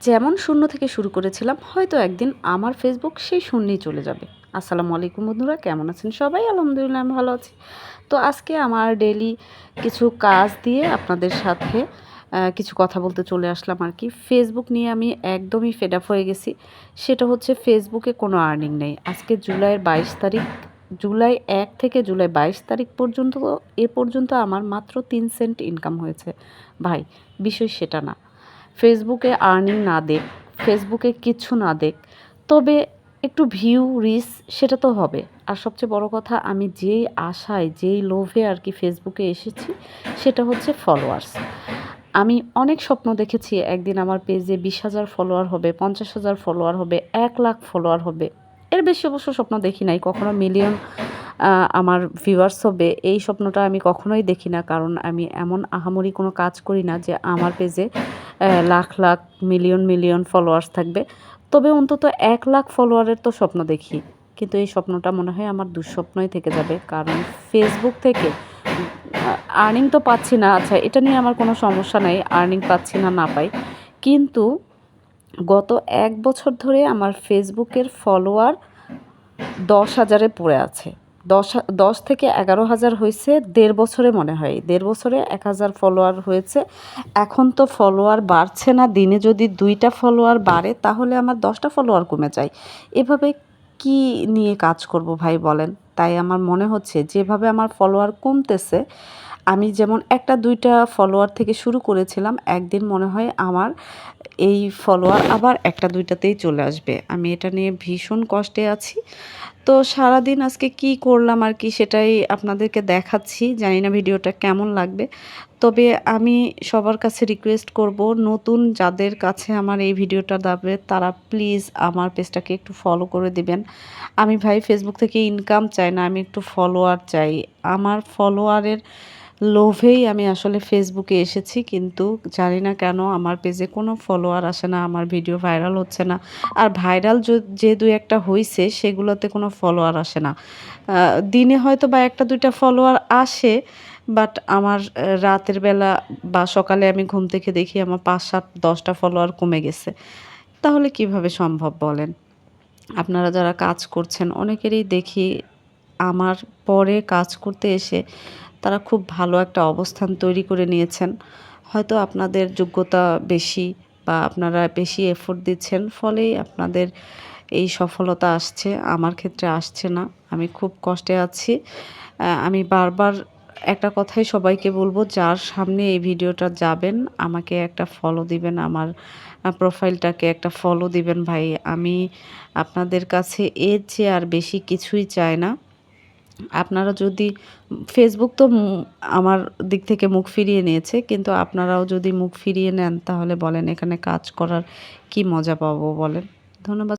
যেমন শূন্য থেকে শুরু করেছিলাম, হয়তো একদিন আমার ফেসবুক সেই শূন্যেই চলে যাবে। আসসালামু আলাইকুম বন্ধুরা, কেমন আছেন সবাই? আলহামদুলিল্লাহ আমি ভালো আছি। তো আজকে আমার ডেইলি কিছু কাজ দিয়ে আপনাদের সাথে কিছু কথা বলতে চলে আসলাম আর কি। ফেসবুক নিয়ে আমি একদমই ফেড আপ হয়ে গেছি। সেটা হচ্ছে ফেসবুকে কোনো আর্নিং নেই। আজকে জুলাইয়ের ২২ তারিখ, জুলাই ১ থেকে জুলাই ২২ তারিখ পর্যন্ত এ পর্যন্ত আমার মাত্র ৩ সেন্ট ইনকাম হয়েছে। ভাই, বিষয় সেটা না। ফেসবুকে আর্নিং না দেখ, ফেসবুকে কিছু না দেখ, তবে একটু ভিউ রিচ সেটা তো হবে। আর সবচেয়ে বড় কথা, আমি যেই আশায় যেই লোভে আর কি ফেসবুকে এসেছি সেটা হচ্ছে ফলোয়ার্স। আমি অনেক স্বপ্ন দেখেছি একদিন আমার পেজে ২০,০০০ ফলোয়ার হবে, ৫০,০০০ ফলোয়ার হবে, ১,০০,০০০ ফলোয়ার হবে। এর বেশি অবশ্য স্বপ্ন দেখি নাই কখনো। মিলিয়ন আমার ভিউয়ার্স হবে এই স্বপ্নটা আমি কখনোই দেখি না, কারণ আমি এমন আহামরি কোনো কাজ করি না যে আমার পেজে lakh lakh million million followers থাকবে। তবে অন্তত ১,০০,০০০ ফলোয়ারের তো স্বপ্ন দেখি, কিন্তু এই স্বপ্নটা মনে হয় আমার দুঃস্বপ্নই থেকে যাবে। কারণ ফেসবুক থেকে আর্নিং তো পাচ্ছি না, আচ্ছা এটা নিয়ে আমার কোনো সমস্যা নাই, আর্নিং পাচ্ছি না, না পাই। কিন্তু গত ১ বছর ধরে আমার ফেসবুকের ফলোয়ার ১০,০০০-এ পড়ে আছে। ১০ থেকে ১১,০০০ হইছে ১.৫ বছরে, মনে হয় ১.৫ বছরে ১,০০০ ফলোয়ার হয়েছে। এখন তো ফলোয়ার বাড়ছে না, দিনে যদি ২টা ফলোয়ার বাড়ে তাহলে আমার ১০টা ফলোয়ার কমে যায়। এভাবে কি নিয়ে কাজ করব ভাই বলেন? তাই আমার মনে হচ্ছে যেভাবে আমার ফলোয়ার কমতেছে, আমি যেমন ১টা ২টা ফলোয়ার থেকে শুরু করেছিলাম, একদিন মনে হয় আমার এই ফলোয়ার আবার ১টা ২টাতেই চলে আসবে। আমি এটা নিয়ে ভীষণ কষ্টে আছি। তো সারাদিন আজকে কি করলাম আর কি সেটাই আপনাদেরকে দেখাচ্ছি। জানি না ভিডিওটা কেমন লাগবে। তবে আমি সবার কাছে রিকোয়েস্ট করব, নতুন যাদের কাছে আমার এই ভিডিওটা যাবে তারা প্লিজ আমার পেজটাকে একটু ফলো করে দিবেন। আমি ভাই ফেসবুক থেকে ইনকাম চাই না, আমি একটু ফলোয়ার চাই। আমার ফলোয়ারের লোভেই আমি আসলে ফেসবুকে এসেছি, কিন্তু জানি না কেন আমার পেজে কোনো ফলোয়ার আসে না, আমার ভিডিও ভাইরাল হচ্ছে না। আর ভাইরাল যে ২-১টা হইছে সেগুলোতে কোনো ফলোয়ার আসে না। দিনে হয়তো বা ১টা ২টা ফলোয়ার আসে, বাট আমার রাতের বেলা বা সকালে আমি ঘুম থেকে দেখি আমার ৫, ৭, ১০টা ফলোয়ার কমে গেছে। তাহলে কিভাবে সম্ভব বলেন? আপনারা যারা কাজ করছেন অনেকেরই দেখি আমার পরে কাজ করতে এসে তারা খুব ভালো একটা অবস্থান তৈরি করে নিয়েছেন। হয়তো আপনাদের যোগ্যতা বেশি বা আপনারা বেশি এফোর্ট দিচ্ছেন, ফলেই আপনাদের এই সফলতা আসছে। আমার ক্ষেত্রে আসছে না। আমি খুব কষ্টে আছি। আমি বারবার একটা কথাই সবাইকে বলব, যার সামনে এই ভিডিওটা যাবেন আমাকে একটা ফলো দিবেন। আমার প্রোফাইলটাকে একটা ফলো দিবেন ভাই। আমি আপনাদের কাছে এর চেয়ে আর বেশি কিছুই চাই না। আপনারা যদি ফেসবুক তো আমার দিক থেকে মুখ ফিরিয়ে নিয়েছে, কিন্তু আপনারাও যদি মুখ ফিরিয়ে নেন তাহলে বলেন এখানে কাজ করার কি মজা পাবো বলেন? ধন্যবাদ।